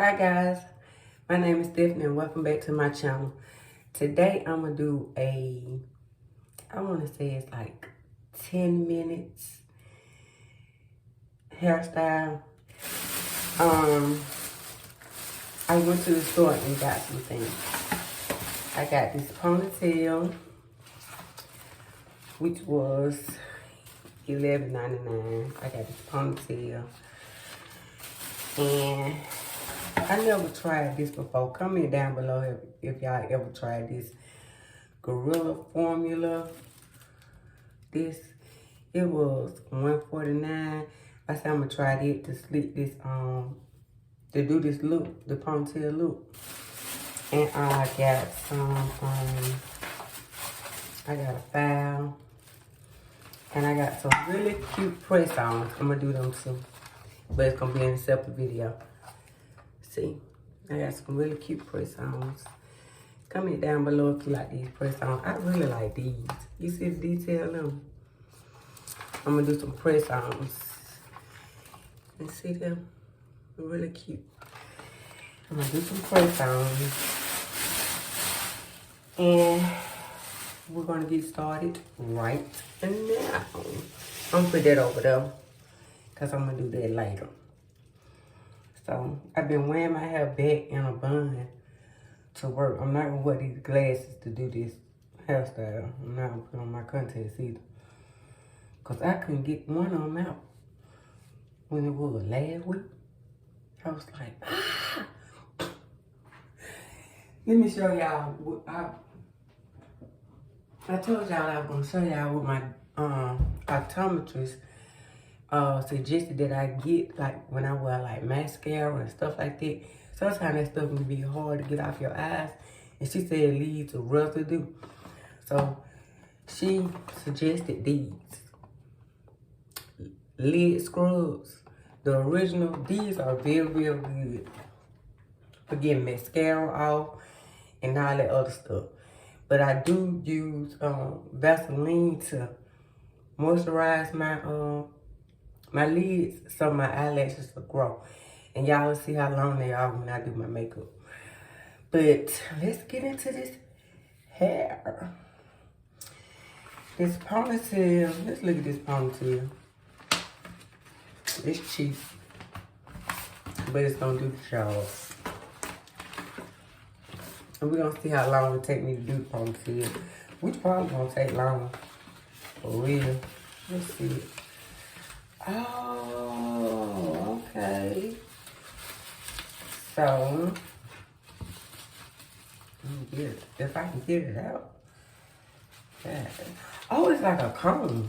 Hi guys, my name is Stephanie and welcome back to my channel. Today I'm gonna do I wanna say it's like 10 minutes hairstyle. I went to the store and got some things. I got this ponytail, which was $11.99. I got this ponytail. And I never tried this before. Comment down below if y'all ever tried this Gorilla Formula. It was $1.49. I said I'm gonna try it to slick this to do this look, the ponytail look. And I got some I got a file. And I got some really cute press-ons. I'm gonna do them too. But it's gonna be in a separate video. See, I got some really cute press-ons. Comment down below if you like these press-ons. I really like these. You see the detail in them? I'm gonna do some press-ons. And see them? They're really cute. I'm gonna do some press-ons. And we're gonna get started right now. I'm gonna put that over there, because I'm gonna do that later. So, I've been wearing my hair back in a bun to work. I'm not gonna wear these glasses to do this hairstyle. I'm not gonna put on my contacts either. Because I couldn't get one of them out when it was last week. I was like, ah! Let me show y'all what I told y'all I was gonna show y'all what my optometrist suggested that I get, like when I wear like mascara and stuff like that. Sometimes that stuff can be hard to get off your eyes, and she said it leads to residue. So she suggested these lid scrubs. The original, these are very, very good for getting mascara off and all that other stuff. But I do use Vaseline to moisturize my lids so my eyelashes will grow. And y'all will see how long they are when I do my makeup. But let's get into this hair. This ponytail, let's look at this ponytail. It's cheap, but it's gonna do the job. And we're gonna see how long it take me to do the ponytail, which probably gonna take long, for real. Let's see it. Oh, okay. So, let me get it. If I can get it out. Yeah. Oh, it's like a comb.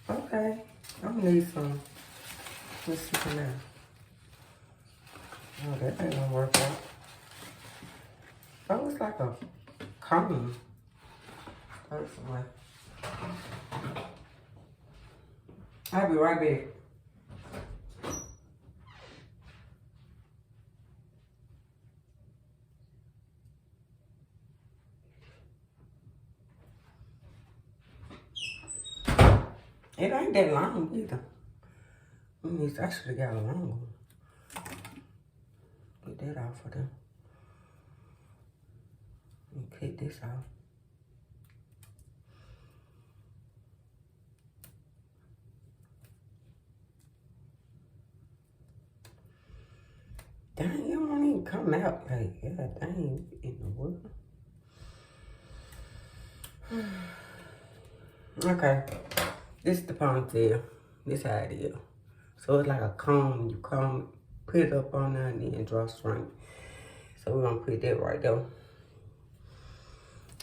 Okay. I'm gonna need some. Let's see for now. Oh, that ain't gonna work out. Oh, it's like a comb. That's the way. I'll be right back. It ain't that long either. I should have got a long one. Get that off of them. And cut this off. Dang, it won't even come out like that. Dang, in the world. Okay. This is the ponytail. This how it is. So it's like a comb. You comb, put it up on there and then draw straight. So we're gonna put that right there.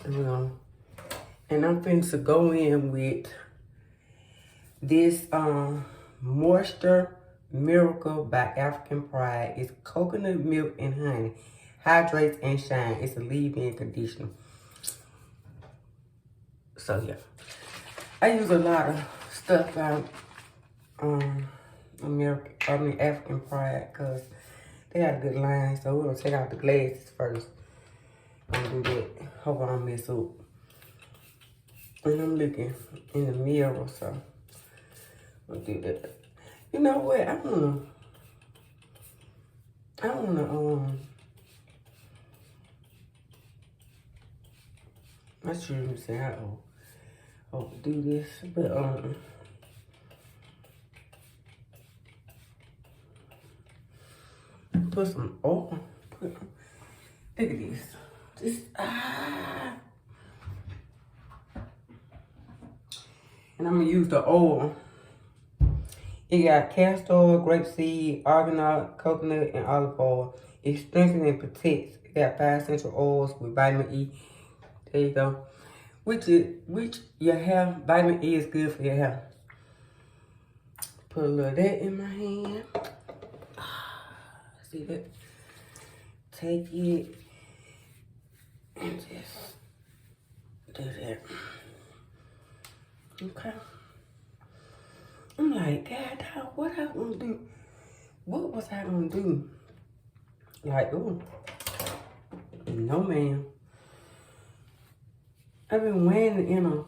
And I'm finna to go in with this Moisture Miracle by African Pride. It's coconut milk and honey. Hydrates and shine. It's a leave-in conditioner. So yeah. I use a lot of stuff out African Pride, because they got a good line. So we're gonna take out the glasses first. I'm gonna do that. Hope I don't mess up. And I'm looking in the mirror, so I'm gonna do that. You know what? I wanna I shouldn't say I do this, but put some oil. Look at this. Just and I'm gonna use the oil. It got castor oil, grapeseed, arganot, coconut, and olive oil. It strengthens and protects. It got 5 essential oils with vitamin E. There you go. Which your hair, vitamin E is good for your hair. Put a little of that in my hand. See that? Take it and just do that. Okay. I'm like, God, what I gonna do? What was I gonna do? Like, ooh, no, ma'am. I've been wearing it in a,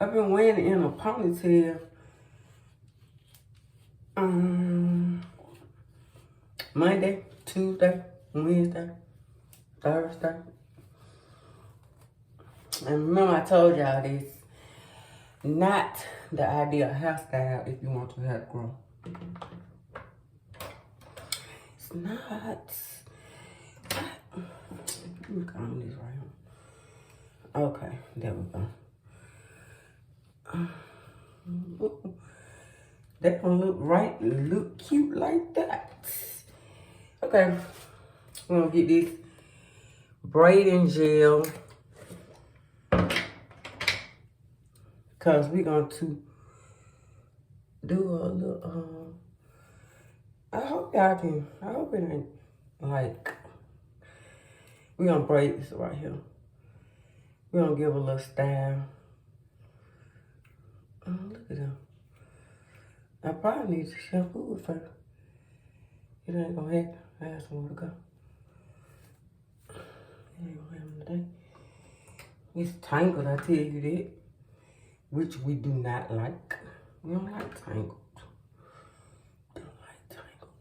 I've been wearing it in a ponytail. Monday, Tuesday, Wednesday, Thursday. And remember I told y'all this, not the ideal hairstyle if you want your hair to grow. It's not. Let me comb this right here. Okay, there we go. That gonna look cute like that. Okay, we're gonna get this braiding gel. Cause we're going to do a little, I hope it ain't like, we're gonna braid this right here. We're gonna give a little style. Oh, look at them. I probably need to shampoo it first. It ain't gonna have, I have somewhere to go. It ain't gonna have today. It's tangled, I tell you that. Which we do not like. We don't like tangled. Don't like tangled.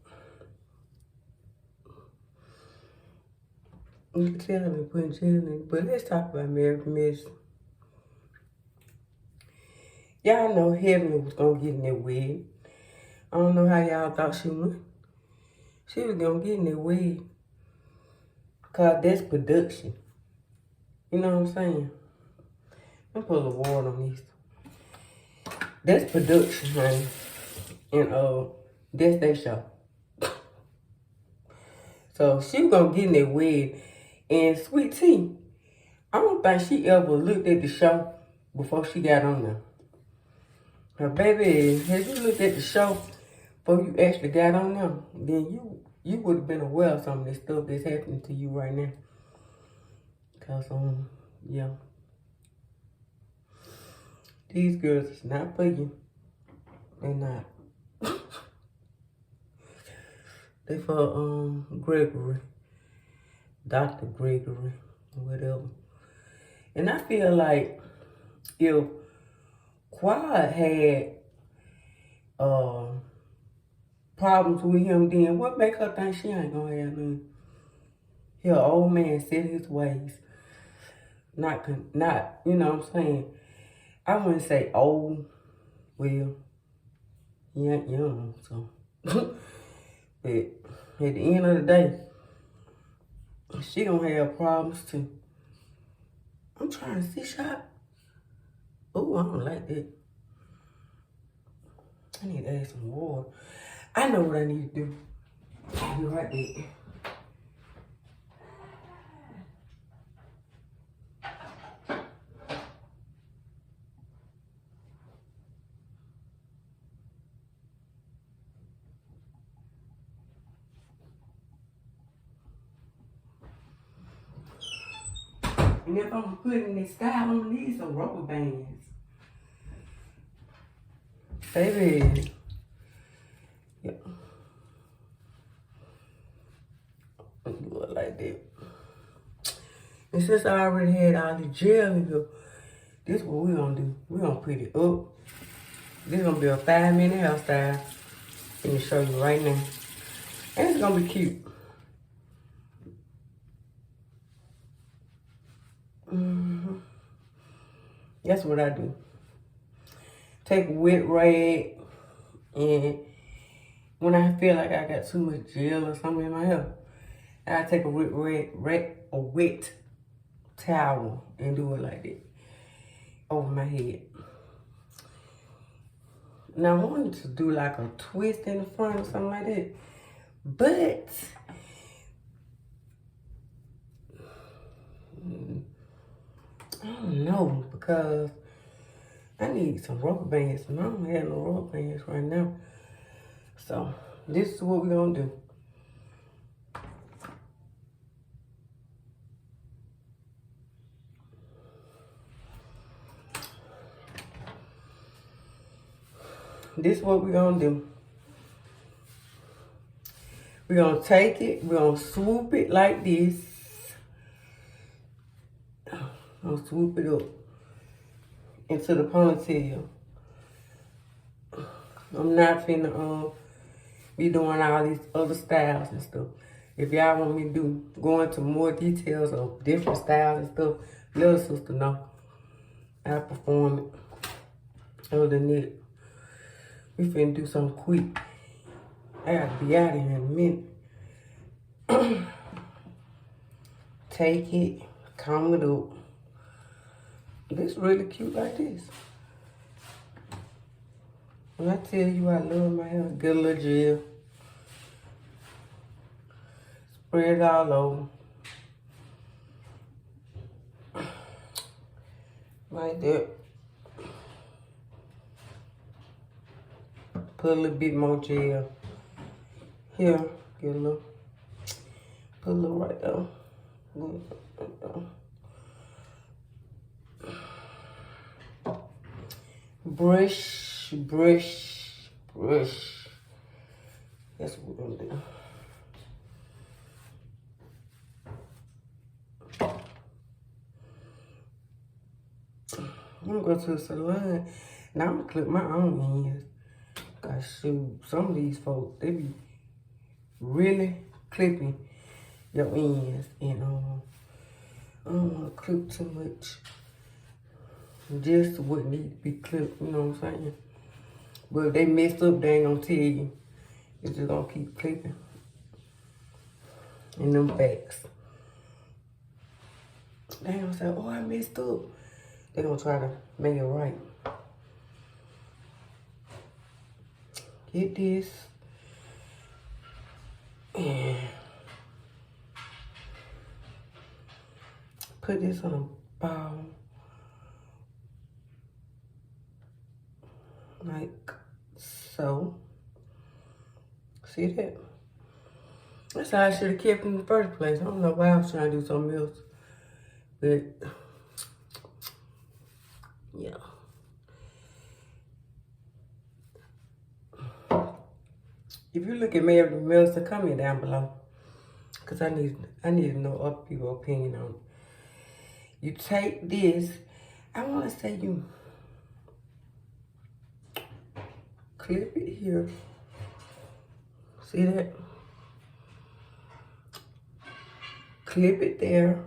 You can tell I've been putting gel in it, but let's talk about American medicine. Y'all know Heaven was gonna get in that wig. I don't know how y'all thought she would. She was gonna get in that wig. Cause that's production. You know what I'm saying? I'm put a little water on this. That's production, honey. And that's their show. So she was gonna get in that wig. And Sweet Tea, I don't think she ever looked at the show before she got on there. Now, baby, had you looked at the show before you actually got on there, then you would have been aware of some of this stuff that's happening to you right now. Cause yeah. These girls is not for you. They're not. They for Gregory. Dr. Gregory, whatever. And I feel like if Quad had problems with him, then what make her think she ain't gonna have none? He an old man set his ways. Not, you know what I'm saying? I wouldn't say old. Well, he ain't young, so. But at the end of the day, she gonna have problems too. I'm trying to see shot. Oh, I don't like that. I need to add some water. I know what I need to do. I'll be right back. And if I'm putting this style on, I need some rubber bands. Baby. Yeah. Do it like that. And since I already had all the gel in here, this is what we're gonna do. We're gonna put it up. This is gonna be a 5-minute hairstyle. Let me show you right now. And it's gonna be cute. That's what I do. Take a wet rag, and when I feel like I got too much gel or something in my hair, I take a wet towel and do it like that over my head. Now I wanted to do like a twist in the front or something like that, but I don't know, because I need some rubber bands, and I don't have no rubber bands right now. So this is what we're gonna do. This is what we're gonna do. We're gonna take it, we're gonna swoop it like this. I'm gonna swoop it up into the ponytail. I'm not finna be doing all these other styles and stuff. If y'all want me to go into more details of different styles and stuff, let a sister know. I'll perform it. Other than that, we finna do something quick. I gotta be out of here in a minute. Take it, comb it up. This really cute like this. When I tell you I love my hair, get a little gel. Spread it all over. Like that. Put a little bit more gel. Here, get a little. Put a little right there. Brush, brush, brush. That's what we're gonna do. I'm gonna go to the salon. Now I'm gonna clip my own ends. Cause shoot, some of these folks, they be really clipping your ends. And I don't wanna clip too much. Just what need to be clipped, you know what I'm saying? But if they messed up, they ain't gonna tell you. It's just gonna keep clipping. In them backs. They ain't gonna say, oh, I messed up. They gonna try to make it right. Get this. And put this on a ball. Like so. See that? That's how I should have kept it in the first place. I don't know why I was trying to do something else. But, yeah. If you look at Mary Melissa, comment down below. Because I need to know other people's opinion on it. You take this. I want to say you clip it here. See that? Clip it there.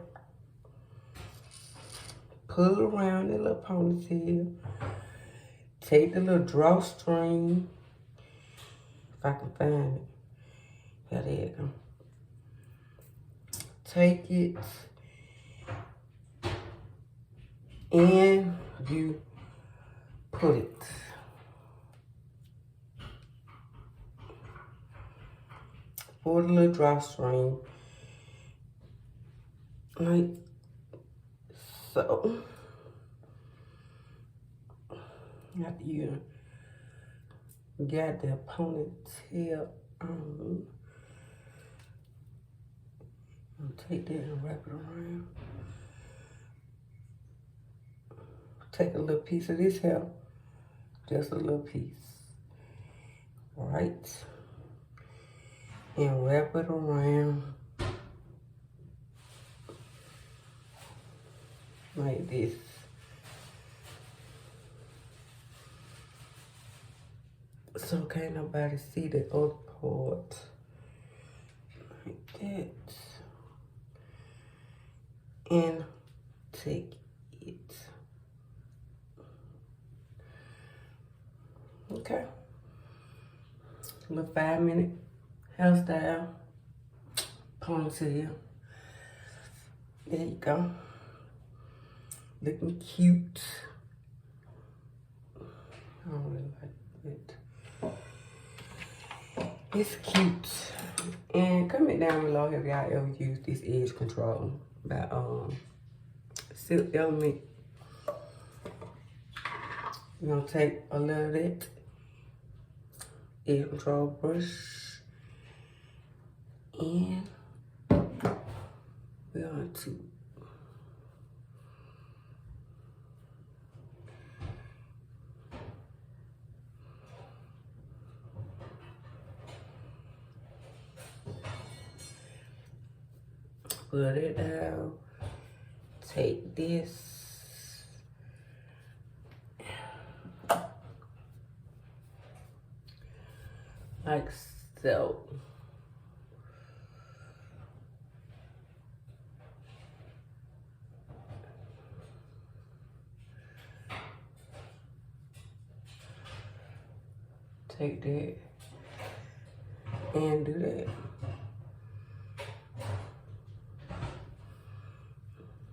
Pull around the little ponytail. Take the little drawstring. If I can find it. Yeah, there you go. Take it. And you put it. For the little drawstring. Like so. After you got that ponytail on, take that and wrap it around. Take a little piece of this hair, just a little piece, right? And wrap it around like this. So can't nobody see the other part. like that. And take it. Okay. Little 5-minute hairstyle. Ponytail. There you go. Looking cute. I don't really like it. It's cute. And comment down below if y'all ever use this edge control by Silk Element. You're gonna take a little of that edge control brush and we're going to put it out. Take this. Like so. Take that and do that.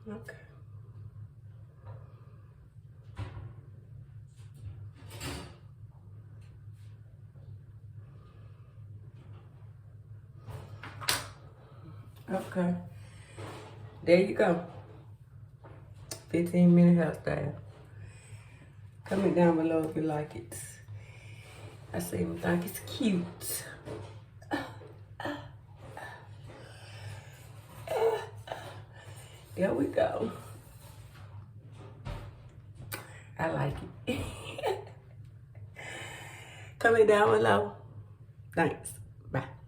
Okay. Okay. There you go. 15-minute hairstyle. Comment down below if you like it. I say you think it's cute. There we go. I like it. Comment down below. Thanks. Bye.